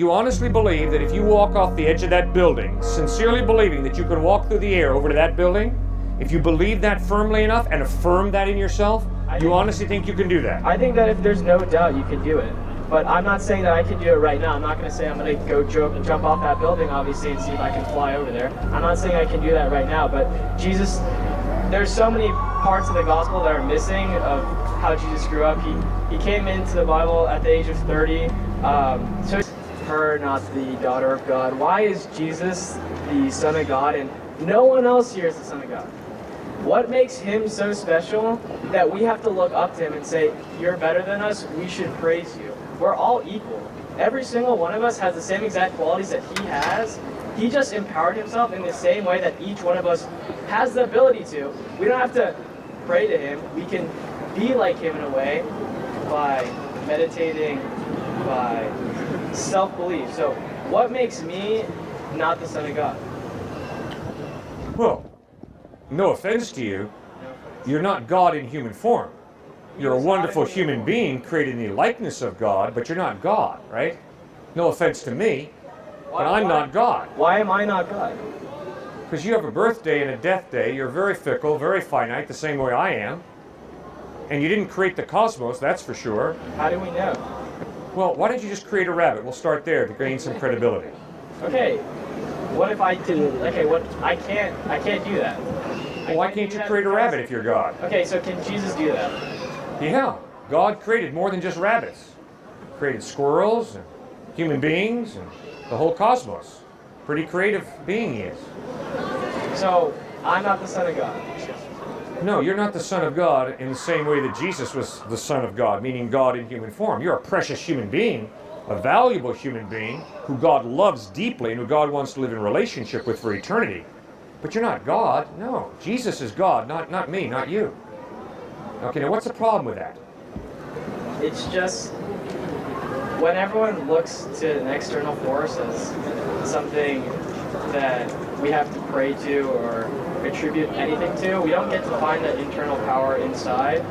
you honestly believe that if you walk off the edge of that building, sincerely believing that you can walk through the air over to that building, if you believe that firmly enough and affirm that in yourself, you honestly think you can do that? I think that if there's no doubt, you can do it. But I'm not saying that I can do it right now. I'm not going to say I'm going to go jump off that building, obviously, and see if I can fly over there. I'm not saying I can do that right now. But Jesus, there's so many parts of the gospel that are missing of how Jesus grew up. He came into the Bible at the age of 30. So her, not the daughter of God. Why is Jesus the Son of God and no one else here is the Son of God? What makes him so special that we have to look up to him and say, you're better than us, we should praise you? We're all equal. Every single one of us has the same exact qualities that he has. He just empowered himself in the same way that each one of us has the ability to. We don't have to pray to him. We can be like him in a way by meditating, by self-belief. So what makes me not the Son of God? Well, no offense to you, you're not God in human form. You're a wonderful human being created in the likeness of God, but you're not God, right? No offense to me, but I'm not God. Why am I not God? Because you have a birthday and a death day. You're very fickle, very finite, the same way I am. And you didn't create the cosmos, that's for sure. How do we know? Well, why don't you just create a rabbit? We'll start there to gain some credibility. Okay, what if I didn't? Okay, what? I can't do that. Well, why can't you create a rabbit if you're God? Okay, so can Jesus do that? Yeah, God created more than just rabbits. He created squirrels and human beings and the whole cosmos. Pretty creative being he is. So, I'm not the Son of God. No, you're not the Son of God in the same way that Jesus was the Son of God, meaning God in human form. You're a precious human being, a valuable human being who God loves deeply and who God wants to live in relationship with for eternity. But you're not God. No, Jesus is God, not me, not you. Okay, now what's the problem with that? It's just when everyone looks to an external force as something that we have to pray to or attribute anything to, we don't get to find that internal power inside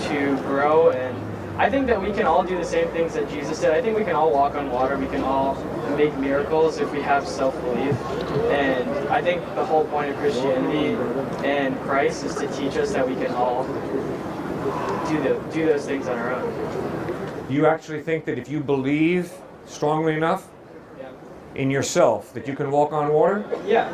to grow. And I think that we can all do the same things that Jesus did. I think we can all walk on water. We can all make miracles if we have self-belief. And I think the whole point of Christianity and Christ is to teach us that we can all do those things on our own. You actually think that if you believe strongly enough in yourself that you can walk on water? Yeah.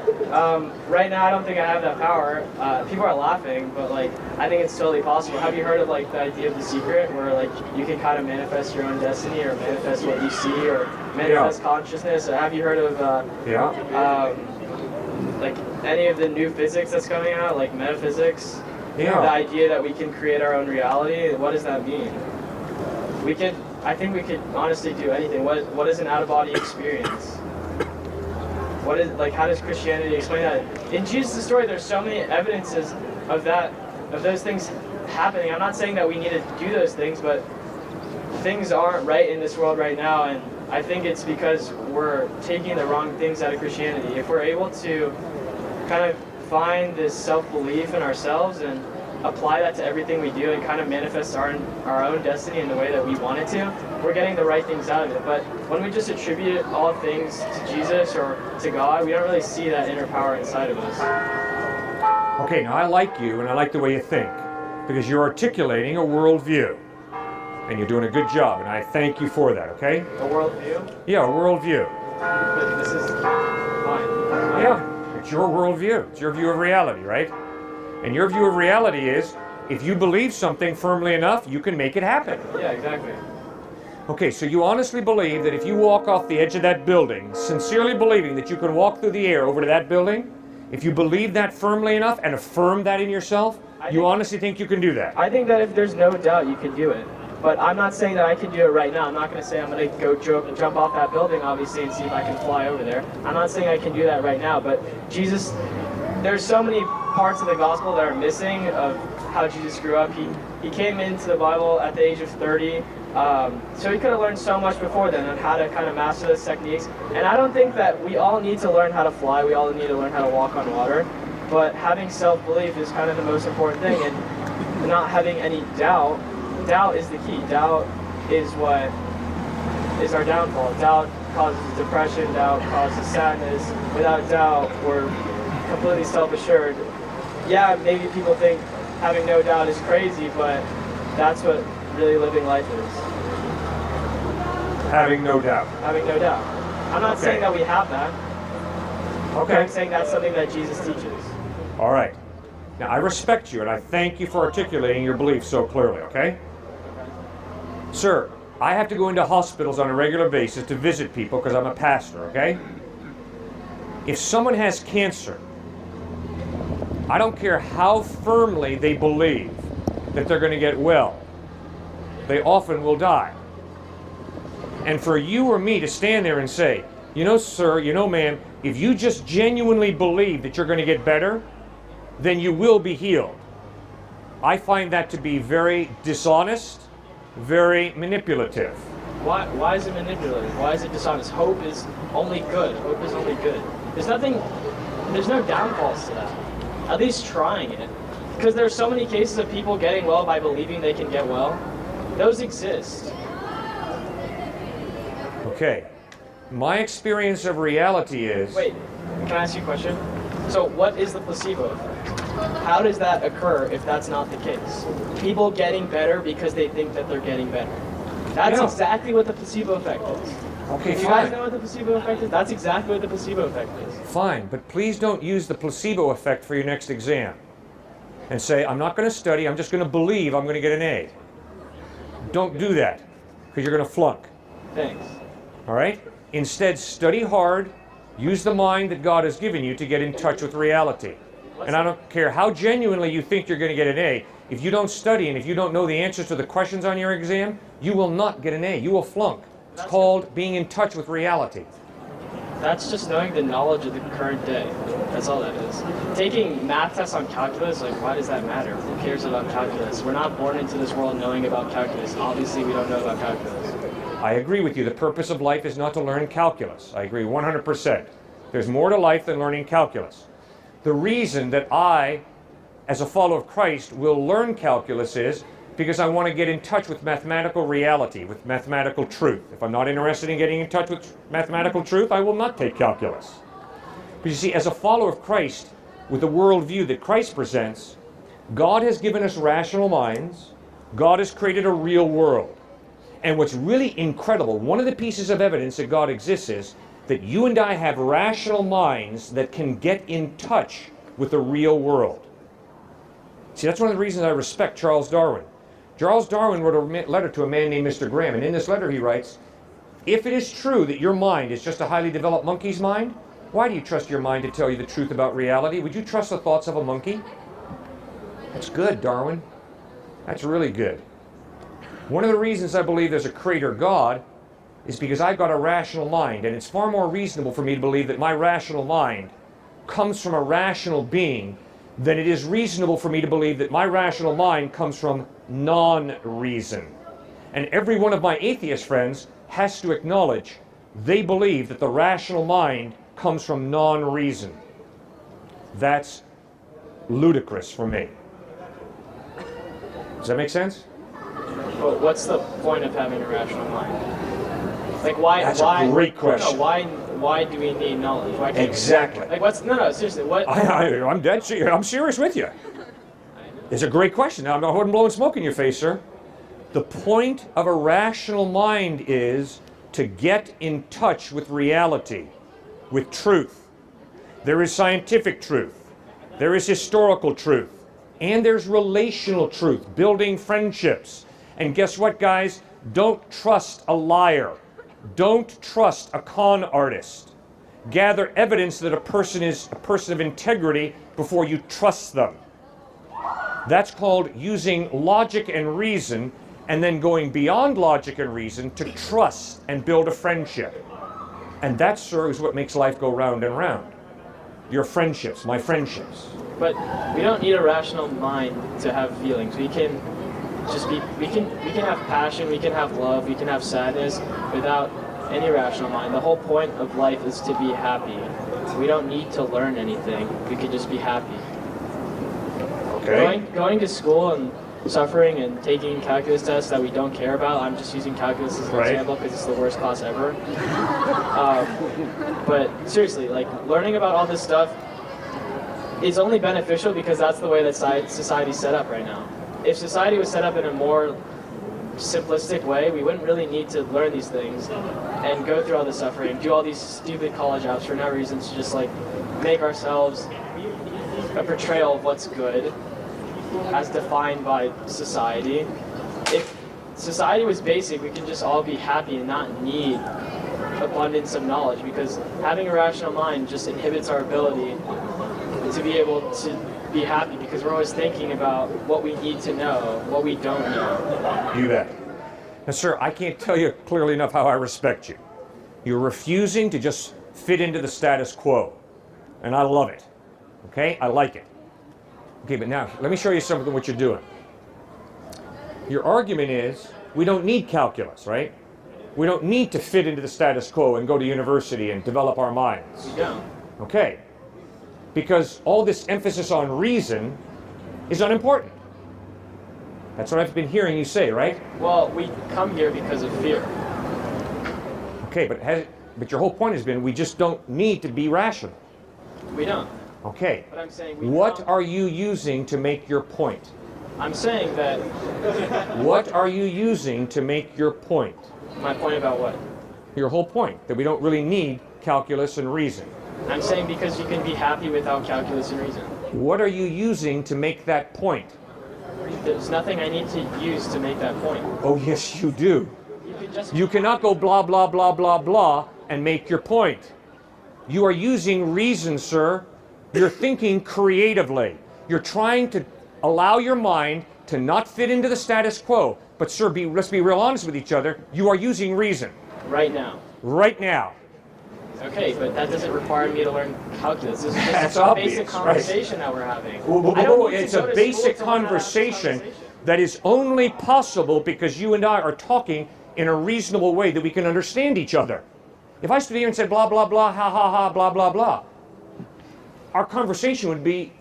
Right now I don't think I have that power. People are laughing, but like I think it's totally possible. Have you heard of like the idea of The Secret, where like you can kind of manifest your own destiny or manifest what you see or manifest consciousness? Or have you heard of like any of the new physics that's coming out, like metaphysics? Yeah. The idea that we can create our own reality. What does that mean? I think we could honestly do anything. What is an out-of-body experience? What is, like, how does Christianity explain that? In Jesus' story, there's so many evidences of those things happening. I'm not saying that we need to do those things, but things aren't right in this world right now, and I think it's because we're taking the wrong things out of Christianity. If we're able to kind of find this self-belief in ourselves and apply that to everything we do and kind of manifest our own destiny in the way that we want it to, we're getting the right things out of it. But when we just attribute all things to Jesus or to God, we don't really see that inner power inside of us. Okay, now I like you and I like the way you think because you're articulating a worldview and you're doing a good job and I thank you for that, okay? A worldview? Yeah, a worldview. But this is fine. Yeah. It's your worldview. It's your view of reality, right? And your view of reality is, if you believe something firmly enough, you can make it happen. Yeah, exactly. Okay, so you honestly believe that if you walk off the edge of that building, sincerely believing that you can walk through the air over to that building, if you believe that firmly enough and affirm that in yourself, you honestly think you can do that? I think that if there's no doubt, you can do it. But I'm not saying that I can do it right now. I'm not going to say I'm going to go jump off that building, obviously, and see if I can fly over there. I'm not saying I can do that right now. But Jesus, there's so many parts of the gospel that are missing of how Jesus grew up. He came into the Bible at the age of 30. So he could have learned so much before then on how to kind of master those techniques. And I don't think that we all need to learn how to fly. We all need to learn how to walk on water. But having self-belief is kind of the most important thing. And not having any doubt. Doubt is the key. Doubt is what is our downfall. Doubt causes depression, doubt causes sadness. Without doubt, we're completely self-assured. Yeah, maybe people think having no doubt is crazy, but that's what really living life is. Having no doubt. Having no doubt. I'm not saying that we have that. Okay. I'm saying that's something that Jesus teaches. All right. Now, I respect you, and I thank you for articulating your beliefs so clearly, okay? Sir, I have to go into hospitals on a regular basis to visit people because I'm a pastor, okay? If someone has cancer, I don't care how firmly they believe that they're going to get well, they often will die. And for you or me to stand there and say, you know, sir, you know, ma'am, if you just genuinely believe that you're going to get better, then you will be healed. I find that to be very dishonest, very manipulative. Why is it manipulative? Why is it dishonest? Hope is only good. Hope is only good. There's no downfalls to that. At least trying it. Because there's so many cases of people getting well by believing they can get well. Those exist. Okay. My experience of reality is... Wait, can I ask you a question? So what is the placebo effect? How does that occur if that's not the case? People getting better because they think that they're getting better. That's exactly what the placebo effect is. Okay, you guys know what the placebo effect is? That's exactly what the placebo effect is. Fine, but please don't use the placebo effect for your next exam. And say, I'm not going to study, I'm just going to believe I'm going to get an A. Don't do that, because you're going to flunk. Thanks. All right? Instead, study hard, use the mind that God has given you to get in touch with reality. And I don't care how genuinely you think you're going to get an A, if you don't study and if you don't know the answers to the questions on your exam, you will not get an A. You will flunk. It's called being in touch with reality. That's just knowing the knowledge of the current day. That's all that is. Taking math tests on calculus, like, why does that matter? Who cares about calculus? We're not born into this world knowing about calculus. Obviously, we don't know about calculus. I agree with you. The purpose of life is not to learn calculus. I agree 100%. There's more to life than learning calculus. The reason that I, as a follower of Christ, will learn calculus is because I want to get in touch with mathematical reality, with mathematical truth. If I'm not interested in getting in touch with mathematical truth, I will not take calculus. But you see, as a follower of Christ, with the worldview that Christ presents, God has given us rational minds. God has created a real world. And what's really incredible, one of the pieces of evidence that God exists is that you and I have rational minds that can get in touch with the real world. See, that's one of the reasons I respect Charles Darwin. Charles Darwin wrote a letter to a man named Mr. Graham, and in this letter he writes, if it is true that your mind is just a highly developed monkey's mind, why do you trust your mind to tell you the truth about reality? Would you trust the thoughts of a monkey? That's good, Darwin. That's really good. One of the reasons I believe there's a creator God is because I've got a rational mind, and it's far more reasonable for me to believe that my rational mind comes from a rational being than it is reasonable for me to believe that my rational mind comes from non-reason. And every one of my atheist friends has to acknowledge they believe that the rational mind comes from non-reason. That's ludicrous for me. Does that make sense? Well, what's the point of having a rational mind? Like, why? That's a great question. No, why do we need knowledge? Why can't Exactly. We, like, what's? No, seriously, what? I'm dead serious. I'm serious with you. It's a great question. Now, I'm not blowing smoke in your face, sir. The point of a rational mind is to get in touch with reality, with truth. There is scientific truth. There is historical truth. And there's relational truth, building friendships. And guess what, guys? Don't trust a liar. Don't trust a con artist. Gather evidence that a person is a person of integrity before you trust them. That's called using logic and reason, and then going beyond logic and reason to trust and build a friendship. And that, sir, is what makes life go round and round. Your friendships, my friendships. But we don't need a rational mind to have feelings. We can just be, we can have passion, we can have love, we can have sadness without any rational mind. The whole point of life is to be happy. We don't need to learn anything. We can just be happy. Okay. Going to school and suffering and taking calculus tests that we don't care about. I'm just using calculus as an example because it's the worst class ever. But seriously, like learning about all this stuff is only beneficial because that's the way that society's set up right now. If society was set up in a more simplistic way, we wouldn't really need to learn these things and go through all this suffering, do all these stupid college apps for no reason to just like make ourselves a portrayal of what's good as defined by society. If society was basic, we could just all be happy and not need abundance of knowledge, because having a rational mind just inhibits our ability to be able to be happy, because we're always thinking about what we need to know, what we don't know. You bet. Now, sir, I can't tell you clearly enough how I respect you. You're refusing to just fit into the status quo, and I love it. Okay? I like it. Okay, but now, let me show you something what you're doing. Your argument is, we don't need calculus, right? We don't need to fit into the status quo and go to university and develop our minds. We don't. Okay. Because all this emphasis on reason is unimportant. That's what I've been hearing you say, right? Well, we come here because of fear. Okay, but your whole point has been we just don't need to be rational. We don't. Okay. But I'm saying what are you using to make your point? I'm saying that... What are you using to make your point? My point about what? Your whole point, that we don't really need calculus and reason. I'm saying because you can be happy without calculus and reason. What are you using to make that point? There's nothing I need to use to make that point. Oh, yes, you do. Just... You cannot go blah, blah, blah, blah, blah and make your point. You are using reason, sir. You're thinking creatively. You're trying to allow your mind to not fit into the status quo. But, sir, let's be real honest with each other. You are using reason. Right now. Right now. Okay, but that doesn't require me to learn calculus. This is just That's a obvious, basic conversation that we're having. It's a basic conversation that is only possible because you and I are talking in a reasonable way that we can understand each other. If I stood here and said blah, blah, blah, ha, ha, ha, blah, blah, blah, our conversation would be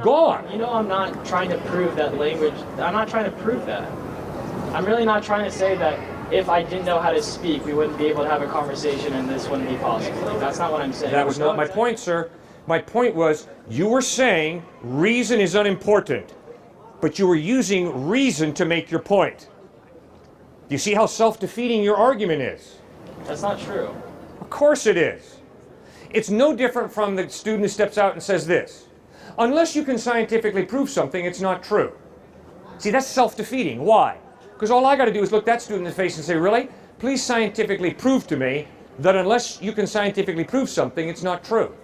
gone. You know I'm not trying to prove that language. I'm not trying to prove that. I'm really not trying to say that if I didn't know how to speak, we wouldn't be able to have a conversation and this wouldn't be possible. Like, that's not what I'm saying. That was not my point, sir. My point was, you were saying reason is unimportant, but you were using reason to make your point. Do you see how self-defeating your argument is? That's not true. Of course it is. It's no different from the student who steps out and says this. Unless you can scientifically prove something, it's not true. See, that's self-defeating. Why? Because all I got to do is look that student in the face and say, really? Please scientifically prove to me that unless you can scientifically prove something, it's not true.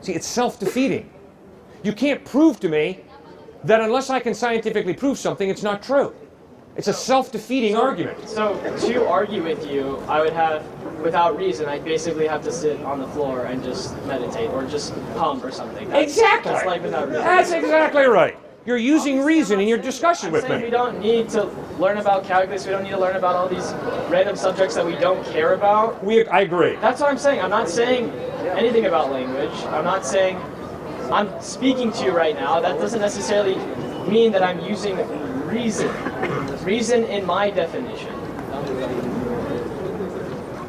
See, it's self-defeating. You can't prove to me that unless I can scientifically prove something, it's not true. It's a self-defeating argument. So to argue with you, I would have, without reason, I'd basically have to sit on the floor and just meditate or just hum or something. Exactly. That's like without reason. That's exactly right. You're using reason in your discussion with me. We don't need to learn about calculus. We don't need to learn about all these random subjects that we don't care about. I agree. That's what I'm saying. I'm not saying anything about language. I'm not saying... I'm speaking to you right now. That doesn't necessarily mean that I'm using reason. Reason in my definition.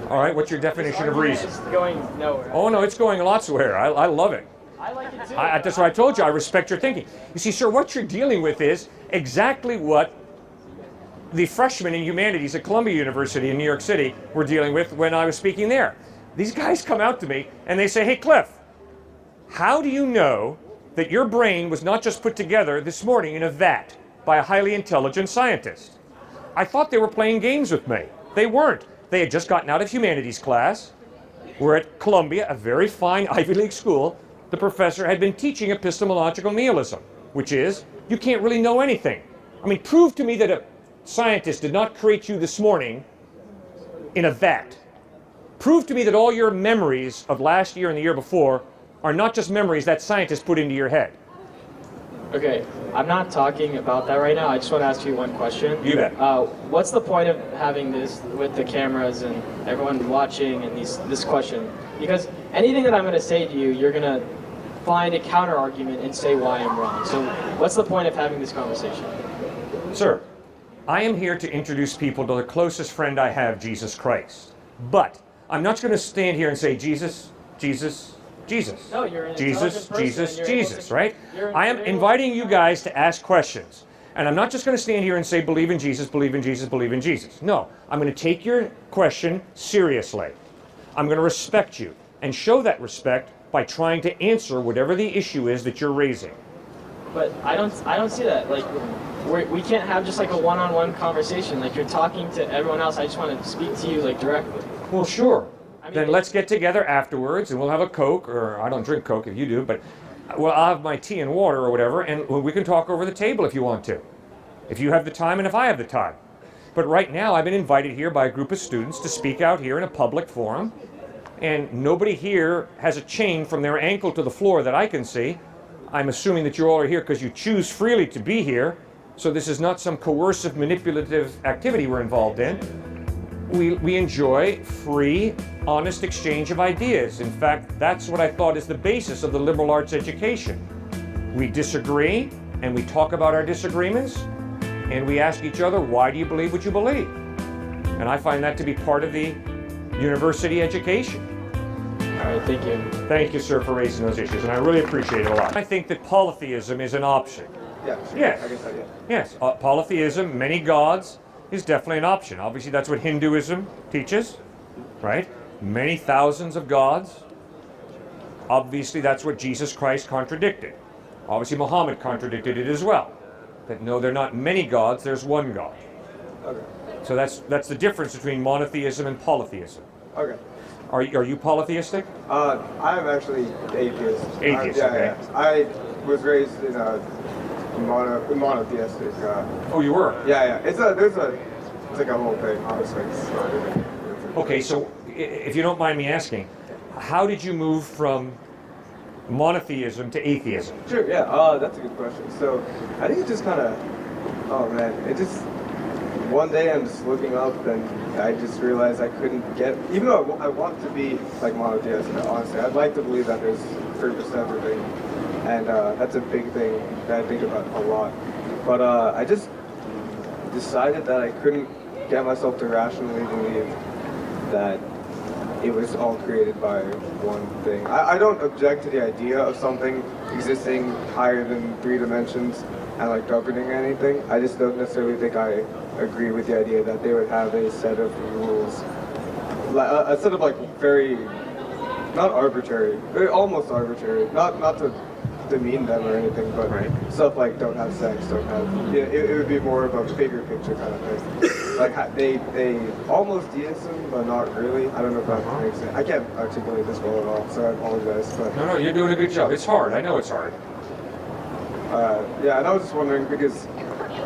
All right, what's your definition of reason? It's going nowhere. Oh, no, it's going lots of where. I love it. I like it too. That's what I told you. I respect your thinking. You see, sir, what you're dealing with is exactly what the freshmen in humanities at Columbia University in New York City were dealing with when I was speaking there. These guys come out to me and they say, hey, Cliff, how do you know that your brain was not just put together this morning in a vat by a highly intelligent scientist? I thought they were playing games with me. They weren't. They had just gotten out of humanities class. We're at Columbia, a very fine Ivy League school. The professor had been teaching epistemological nihilism, which is, you can't really know anything. I mean, prove to me that a scientist did not create you this morning in a vat. Prove to me that all your memories of last year and the year before are not just memories that scientists put into your head. Okay, I'm not talking about that right now. I just want to ask you one question. You bet. What's the point of having this with the cameras and everyone watching and this question? Because anything that I'm going to say to you, you're going to find a counter argument and say why I'm wrong. So what's the point of having this conversation? Sir, I am here to introduce people to the closest friend I have, Jesus Christ. But I'm not going to stand here and say Jesus, Jesus, Jesus. No, you're an Jesus, intelligent person, Jesus, and you're able Jesus, to- right? I am inviting you guys to ask questions. And I'm not just going to stand here and say, believe in Jesus, believe in Jesus, believe in Jesus. No, I'm going to take your question seriously. I'm going to respect you and show that respect by trying to answer whatever the issue is that you're raising. But I don't see that. Like, we can't have just like a one-on-one conversation. Like, you're talking to everyone else. I just want to speak to you like directly. Well, sure. I mean, Then let's get together afterwards and we'll have a Coke, or I don't drink Coke if you do, but well, I'll have my tea and water or whatever, and we can talk over the table if you want to. If you have the time and if I have the time. But right now I've been invited here by a group of students to speak out here in a public forum, and nobody here has a chain from their ankle to the floor that I can see. I'm assuming that you all are here because you choose freely to be here, so this is not some coercive, manipulative activity we're involved in. We enjoy free, honest exchange of ideas. In fact, that's what I thought is the basis of the liberal arts education. We disagree, and we talk about our disagreements, and we ask each other, why do you believe what you believe? And I find that to be part of the university education. All right, thank you. Thank you, sir, for raising those issues, and I really appreciate it a lot. I think that polytheism is an option. Yeah. Yes. I guess so, yeah. Yes, polytheism, many gods, is definitely an option. Obviously, that's what Hinduism teaches, right? Many thousands of gods. Obviously, that's what Jesus Christ contradicted. Obviously, Muhammad contradicted it as well. That no, there are not many gods, there's one God. Okay. So that's the difference between monotheism and polytheism. Okay. Are you polytheistic? I'm actually atheist. Atheist, Yeah, okay. yeah. I was raised in a monotheistic. Oh, you were? Yeah. It's like a whole thing. Honestly, it's not even. Okay, so if you don't mind me asking, how did you move from monotheism to atheism? Sure. Yeah. That's a good question. So I think it just kind of. Oh man, it just. One day I'm just looking up and I just realized I couldn't get, even though I want to be like monotheistic, honestly, I'd like to believe that there's purpose to everything, and that's a big thing that I think about a lot. But I just decided that I couldn't get myself to rationally believe that it was all created by one thing. I don't object to the idea of something existing higher than 3 dimensions and like governing anything. I just don't necessarily think I agree with the idea that they would have a set of rules, a set of like very, not arbitrary, very almost arbitrary, not to demean them or anything, but right. Stuff like don't have sex, don't have, yeah, it would be more of a bigger picture kind of thing. Like they almost deism, but not really. I don't know if that makes sense. I can't articulate this well at all, so I apologize. But No, you're doing a good job. It's hard. I know it's hard. yeah, and I was just wondering because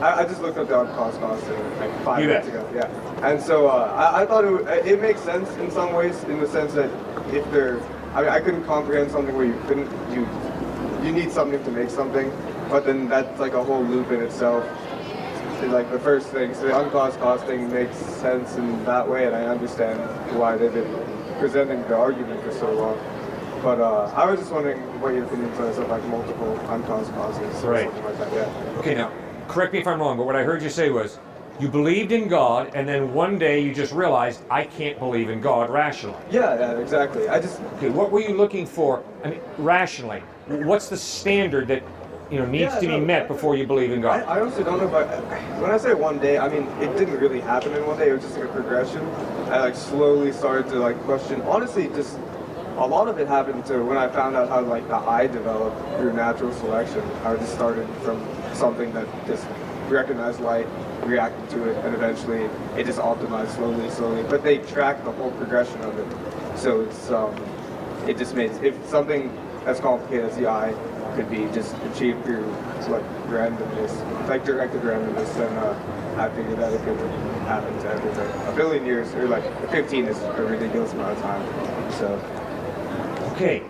I just looked up the cost like 5 You minutes bet. ago. Yeah, and so I thought it makes sense in some ways, in the sense that if there, I couldn't comprehend something where you need something to make something, but then that's like a whole loop in itself. It's like the first thing, so the uncaused costing makes sense in that way, and I understand why they've been presenting the argument for so long. But I was just wondering what your opinions are of like multiple uncaused causes or Right. something like that. Yeah. Okay, now, correct me if I'm wrong, but what I heard you say was, you believed in God, and then one day you just realized, I can't believe in God rationally. Yeah, exactly. Okay, what were you looking for, I mean, rationally? What's the standard that, needs to be met before you believe in God? I honestly don't know if when I say one day, I mean, it didn't really happen in one day, it was just like a progression. I like slowly started to like question, honestly, just a lot of it happened to when I found out how like the eye developed through natural selection. I just started from something that just recognized light, reacted to it, and eventually it just optimized slowly. But they tracked the whole progression of it. So it's it just made, if something as complicated as the eye could be just achieved through like randomness, like directed randomness, then I figured that it could happen to everything. A billion years, or like 15 is a ridiculous amount of time. So. Okay,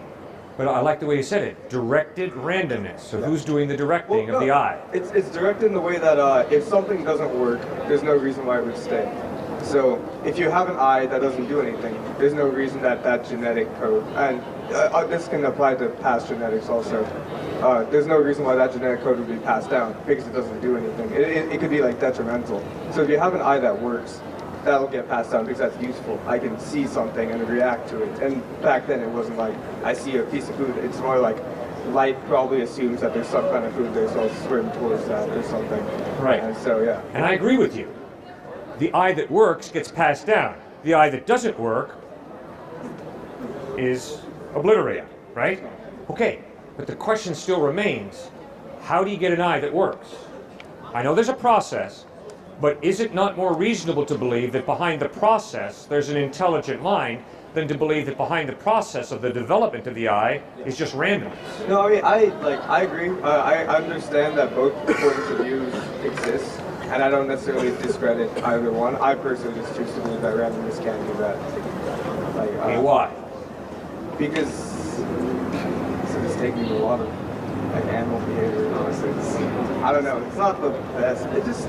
but I like the way you said it, directed randomness. So who's doing the directing of the eye? It's directed in the way that if something doesn't work, there's no reason why it would stay. So if you have an eye that doesn't do anything, there's no reason that that genetic code, and this can apply to past genetics also, there's no reason why that genetic code would be passed down because it doesn't do anything. It could be like detrimental. So if you have an eye that works, that'll get passed down because that's useful. I can see something and react to it. And back then it wasn't like I see a piece of food. It's more like light probably assumes that there's some kind of food there, so I'll swim towards that or something. Right. And so yeah. And I agree with you. The eye that works gets passed down. The eye that doesn't work is obliterated, right? Okay, but the question still remains, how do you get an eye that works? I know there's a process, but is it not more reasonable to believe that behind the process there's an intelligent mind than to believe that behind the process of the development of the eye is just randomness? No, I mean, I agree. I understand that both points of view exist, and I don't necessarily discredit either one. I personally just choose to believe that randomness can do that. Like, Okay, why? Because so it's taking a lot of like animal behavior nonsense. I don't know. It's not the best. It just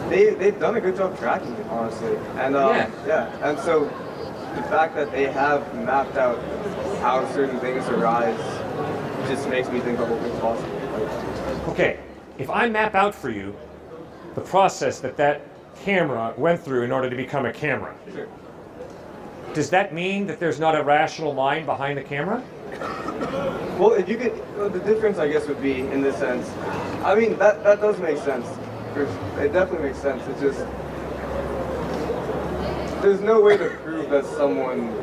they've done a good job tracking it, honestly. And yeah. And so the fact that they have mapped out how certain things arise just makes me think the whole thing's possible. Like, Okay, if I map out for you the process that camera went through in order to become a camera, sure. does that mean that there's not a rational mind behind the camera? Well, if you could, the difference I guess would be in this sense. I mean that does make sense. It definitely makes sense. It's just there's no way to prove that someone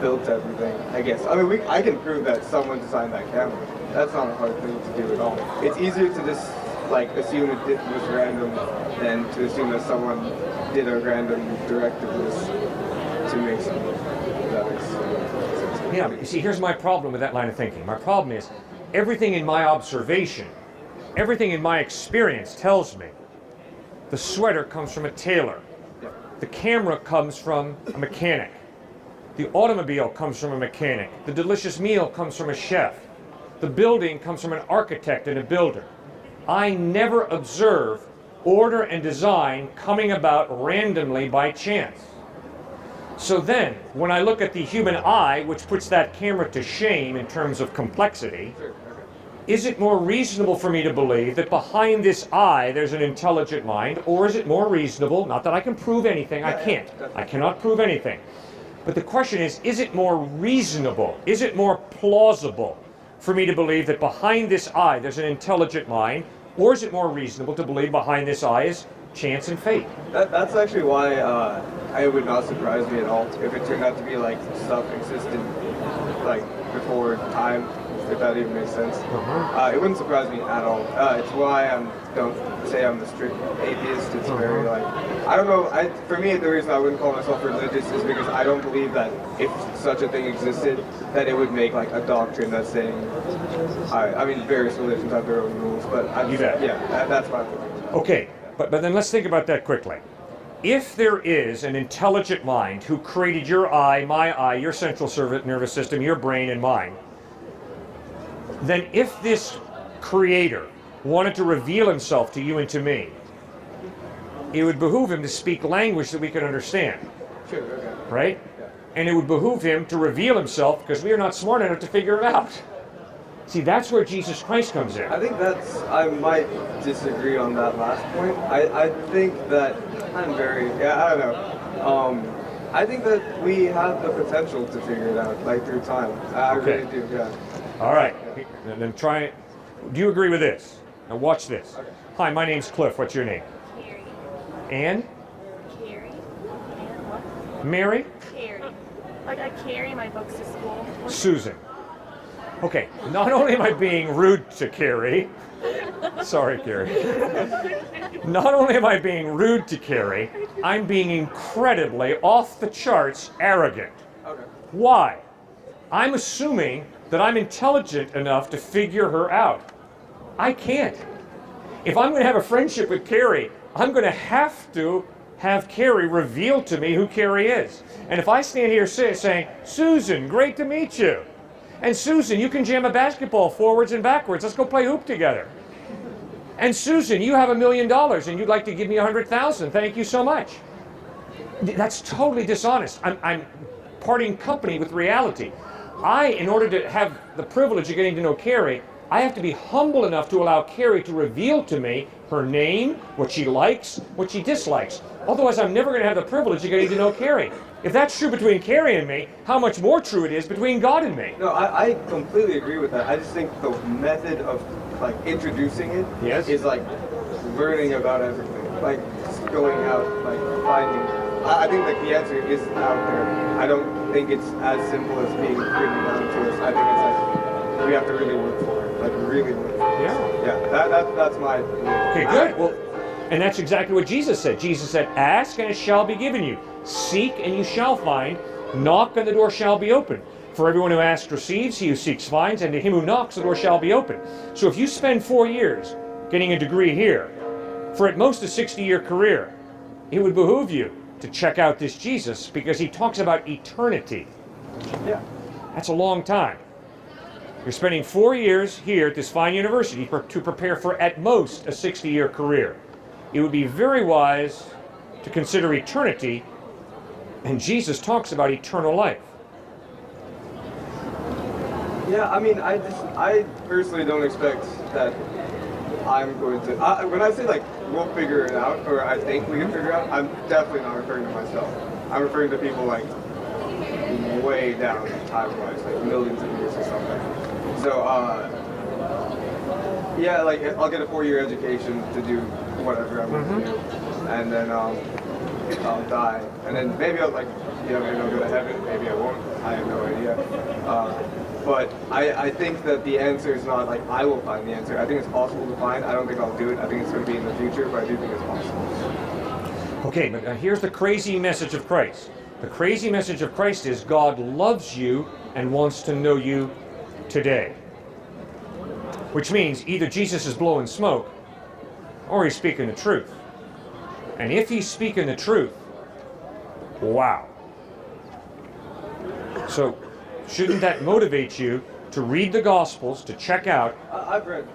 built everything. I guess. I mean, I can prove that someone designed that camera. That's not a hard thing to do at all. It's easier to just assume it was random than to assume that someone did a random directiveness to make something. That makes sense. Yeah, you see, here's my problem with that line of thinking. My problem is everything in my observation, everything in my experience tells me the sweater comes from a tailor. The camera comes from a mechanic. The automobile comes from a mechanic. The delicious meal comes from a chef. The building comes from an architect and a builder. I never observe order and design coming about randomly by chance. So then, when I look at the human eye, which puts that camera to shame in terms of complexity, is it more reasonable for me to believe that behind this eye there's an intelligent mind, or is it more reasonable, not that I can prove anything, I can't, I cannot prove anything, but the question is it more reasonable, is it more plausible for me to believe that behind this eye there's an intelligent mind, or is it more reasonable to believe behind this eye is chance and fate? That's actually why it would not surprise me at all if it turned out to be stuff existed before time, if that even makes sense. It wouldn't surprise me at all. It's why I don't say I'm a strict atheist. It's very I don't know. For me, the reason I wouldn't call myself religious is because I don't believe that if such a thing existed, that it would make a doctrine that's saying. I mean, various religions have their own rules, but that's my opinion. Okay, but then let's think about that quickly. If there is an intelligent mind who created your eye, my eye, your central nervous system, your brain, and mine, then if this creator wanted to reveal himself to you and to me, it would behoove him to speak language that we can understand. Sure, okay. Right? Yeah. And it would behoove him to reveal himself because we are not smart enough to figure it out. See, that's where Jesus Christ comes in. I think I might disagree on that last point. I think that, I don't know. I think that we have the potential to figure it out, through time. I really do, yeah. All right, and then try it. Do you agree with this? Now watch this. Okay. Hi, my name's Cliff. What's your name? Carrie. Ann? Carrie. And what? Mary? Carrie. I carry my books to school. Susan. Okay, not only am I being rude to Carrie, sorry, Carrie. Not only am I being rude to Carrie, I'm being incredibly off the charts arrogant. Okay. Why? I'm assuming that I'm intelligent enough to figure her out. I can't. If I'm going to have a friendship with Carrie, I'm going to have Carrie reveal to me who Carrie is. And if I stand here saying, Susan, great to meet you. And Susan, you can jam a basketball forwards and backwards. Let's go play hoop together. And Susan, you have $1 million and you'd like to give me 100,000. Thank you so much. That's totally dishonest. I'm parting company with reality. In order to have the privilege of getting to know Carrie, I have to be humble enough to allow Carrie to reveal to me her name, what she likes, what she dislikes. Otherwise, I'm never going to have the privilege of getting to know Carrie. If that's true between Carrie and me, how much more true it is between God and me. No, I completely agree with that. I just think the method of like introducing it is like learning about everything, like just going out, like finding. I think like the answer is out there. I don't think it's as simple as being written down to us. I think it's like we have to really work for it, like really work for it. Yeah, that's my. Okay, good. Well, and that's exactly what Jesus said. Jesus said, "Ask and it shall be given you. Seek and you shall find. Knock and the door shall be opened. For everyone who asks receives, he who seeks finds, and to him who knocks the door shall be opened." So if you spend 4 years getting a degree here, for at most a 60-year career, it would behoove you to check out this Jesus because he talks about eternity. Yeah. That's a long time. You're spending 4 years here at this fine university to prepare for at most a 60-year career. It would be very wise to consider eternity, and Jesus talks about eternal life. Yeah, I mean, I personally don't expect that I'm going to. When I say like we'll figure it out, or I think we can figure it out, I'm definitely not referring to myself. I'm referring to people like way down time-wise, like millions of years or something. So, yeah, like I'll get a 4-year education to do whatever I'm going to do, and then I'll die, and then maybe I'll maybe I'll go to heaven, maybe I won't. I have no idea. But I think that the answer is not like I will find the answer. I think it's possible to find. I don't think I'll do it. I think it's going to be in the future, but I do think it's possible. Okay, but here's the crazy message of Christ. The crazy message of Christ is God loves you and wants to know you today. Which means either Jesus is blowing smoke or he's speaking the truth. And if he's speaking the truth, wow. So, shouldn't that motivate you to read the Gospels, to check out? I've read.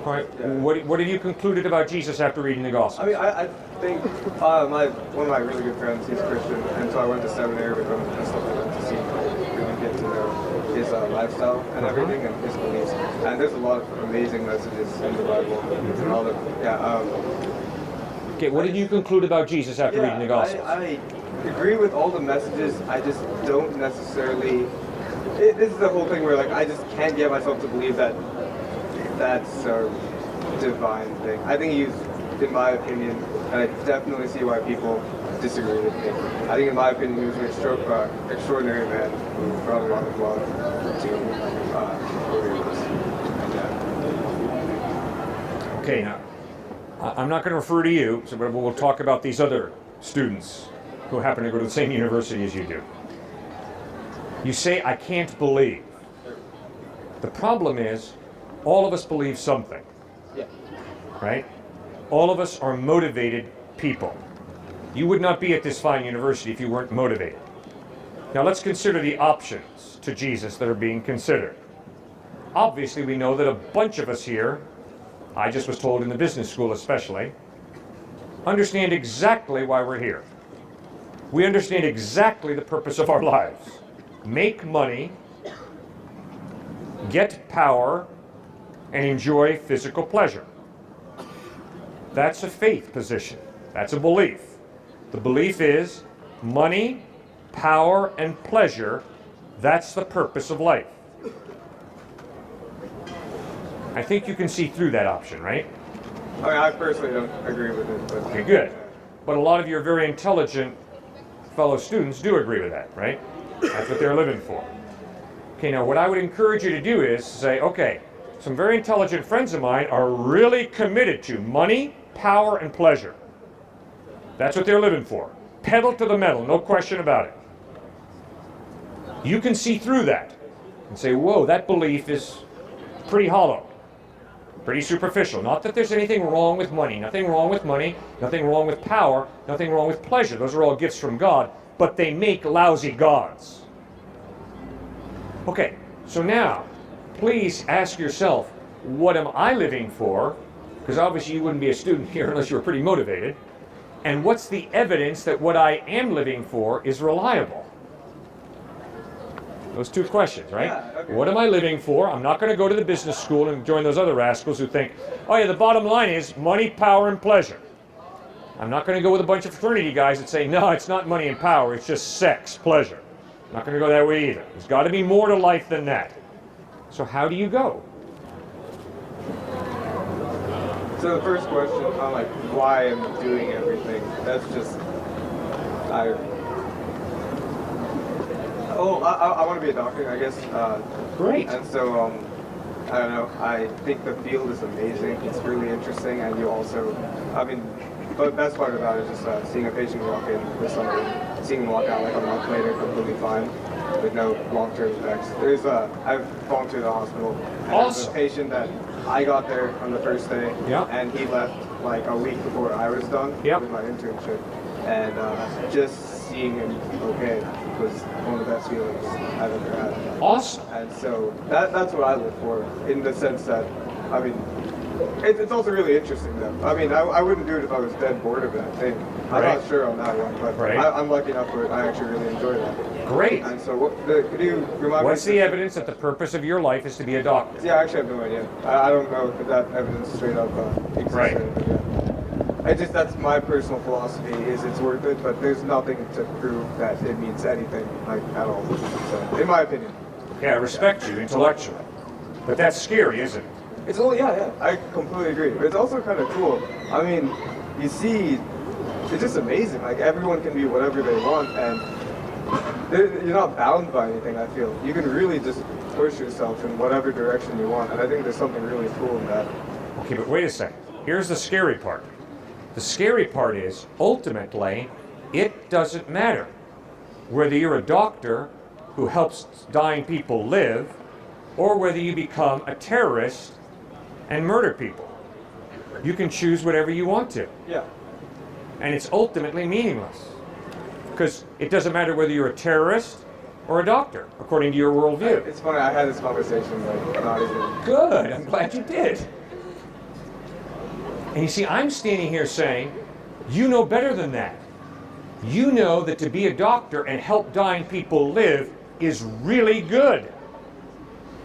All right. Yeah. What have you concluded about Jesus after reading the Gospels? I mean, I think one of my really good friends, he's Christian, and so I went to seminary with him and stuff like that to see, really get to know his lifestyle and everything and his beliefs. And there's a lot of amazing messages in the Bible and all of Okay, what did you conclude about Jesus after reading the Gospels? I agree with all the messages. I just don't necessarily. This is the whole thing where like I just can't get myself to believe that that's a divine thing. I think he's, in my opinion, and I definitely see why people disagree with me. I think, in my opinion, he was an extraordinary man who brought a lot of love to believers. Okay, now I'm not going to refer to you, but we'll talk about these other students who happen to go to the same university as you do. You say, I can't believe. The problem is, all of us believe something. Yeah. Right? All of us are motivated people. You would not be at this fine university if you weren't motivated. Now let's consider the options to Jesus that are being considered. Obviously, we know that a bunch of us here, I just was told in the business school especially, understand exactly why we're here. We understand exactly the purpose of our lives. Make money, get power, and enjoy physical pleasure. That's a faith position. That's a belief. The belief is money, power, and pleasure, that's the purpose of life. I think you can see through that option, right? I mean, I personally don't agree with it. But okay, good. But a lot of your very intelligent fellow students do agree with that, right? That's what they're living for. Okay, now what I would encourage you to do is say, okay, some very intelligent friends of mine are really committed to money, power, and pleasure. That's what they're living for. Pedal to the metal, no question about it. You can see through that and say, whoa, that belief is pretty hollow, pretty superficial. Not that there's anything wrong with money, nothing wrong with money, nothing wrong with power, nothing wrong with pleasure. Those are all gifts from God, but they make lousy gods. Okay, so now, please ask yourself, what am I living for? Because obviously you wouldn't be a student here unless you were pretty motivated. And what's the evidence that what I am living for is reliable? Those two questions, right? Yeah, okay. What am I living for? I'm not going to go to the business school and join those other rascals who think, oh yeah, the bottom line is money, power, and pleasure. I'm not going to go with a bunch of fraternity guys that say, no, it's not money and power, it's just sex, pleasure. I'm not going to go that way either. There's got to be more to life than that. So how do you go? So the first question on like why I'm doing everything, that's just I want to be a doctor, I guess. Great. And so I don't know. I think the field is amazing. It's really interesting, and you also, I mean, the best part about it is just seeing a patient walk in with something, seeing them walk out like a month later completely fine, with no long-term effects. I've gone to the hospital. And Awesome. There's a patient that I got there on the first day, Yep. and he left like a week before I was done Yep. with my internship. And just seeing him okay was one of the best feelings I've ever had. Awesome. And so that's what I live for, in the sense that, I mean, it's also really interesting though. I mean, I wouldn't do it if I was dead bored of it, I think. I'm Right. not sure on that one, but Right. I'm lucky enough where I actually really enjoy that. Great. And so could you remind me? What's the evidence that the purpose of your life is to be a doctor? Yeah, I actually have no idea. I don't know if that evidence straight up exists. Right. But yeah. That's my personal philosophy, is it's worth it, but there's nothing to prove that it means anything, like, at all. So, in my opinion. Yeah, I respect you intellectually. But that's scary, isn't it? It's only, yeah, I completely agree. But it's also kind of cool. I mean, you see, it's just amazing. Like, everyone can be whatever they want, and you're not bound by anything, I feel. You can really just push yourself in whatever direction you want, and I think there's something really cool in that. Okay, but wait a second. Here's the scary part. The scary part is, ultimately, it doesn't matter whether you're a doctor who helps dying people live, or whether you become a terrorist and murder people. You can choose whatever you want to. Yeah. And it's ultimately meaningless. Because it doesn't matter whether you're a terrorist or a doctor, according to your worldview. It's funny, I had this conversation, like, not even... Good, I'm glad you did. And you see, I'm standing here saying, you know better than that. You know that to be a doctor and help dying people live is really good.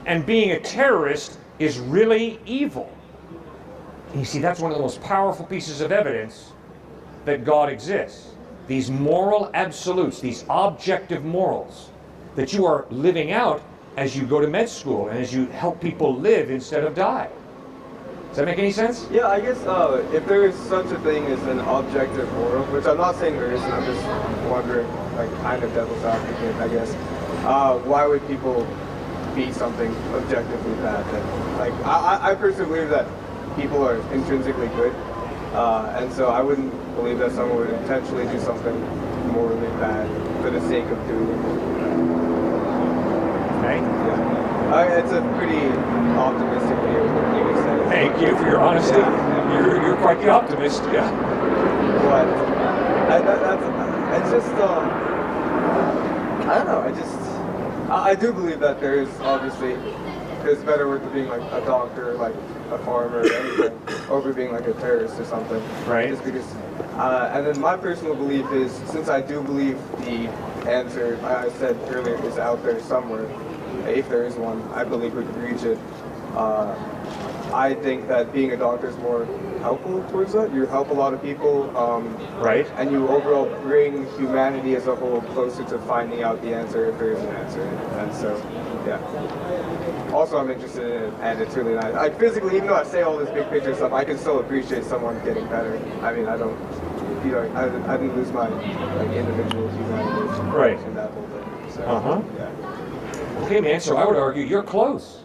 And being a terrorist is really evil. And you see, that's one of the most powerful pieces of evidence that God exists. These moral absolutes, these objective morals that you are living out as you go to med school and as you help people live instead of die. Does that make any sense? Yeah, I guess if there is such a thing as an objective moral, which I'm not saying there isn't, I'm just wondering, like, kind of devil's advocate, I guess, why would people be something objectively bad? Then? Like, I personally believe that people are intrinsically good, and so I wouldn't believe that someone would intentionally do something morally bad for the sake of doing it. Okay. Yeah. It's a pretty optimistic view of what you said. Thank you for your honesty. Yeah. You're quite the optimist, yeah. But it's just I don't know. I do believe that there is obviously there's better worth of being like a doctor, like a farmer, or anything, over being like a terrorist or something. Right. Just because. And then my personal belief is, since I do believe the answer I said earlier is out there somewhere, if there is one, I believe we could reach it. I think that being a doctor is more helpful towards that. You help a lot of people, Right. and you overall bring humanity as a whole closer to finding out the answer if there is an answer. And so, yeah. Also, I'm interested in it, and it's really nice. Like, physically, even though I say all this big picture stuff, I can still appreciate someone getting better. I mean, I don't, you know, I didn't lose my like individual humanity Right. in that whole thing. So, Uh-huh. yeah. Okay, man, so I would argue you're close.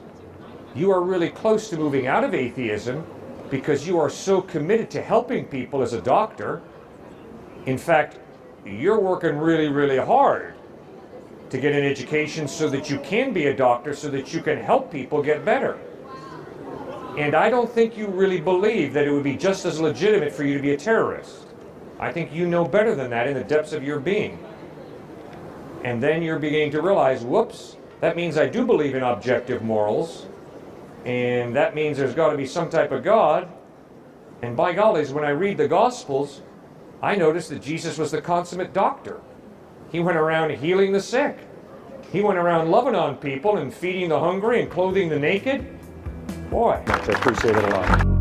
You are really close to moving out of atheism because you are so committed to helping people as a doctor. In fact, you're working really, really hard to get an education so that you can be a doctor, so that you can help people get better. And I don't think you really believe that it would be just as legitimate for you to be a terrorist. I think you know better than that in the depths of your being. And then you're beginning to realize, whoops, that means I do believe in objective morals, And that means there's got to be some type of God. And by gollies, when I read the Gospels, I noticed that Jesus was the consummate doctor. He went around healing the sick. He went around loving on people and feeding the hungry and clothing the naked. Boy. I appreciate it a lot.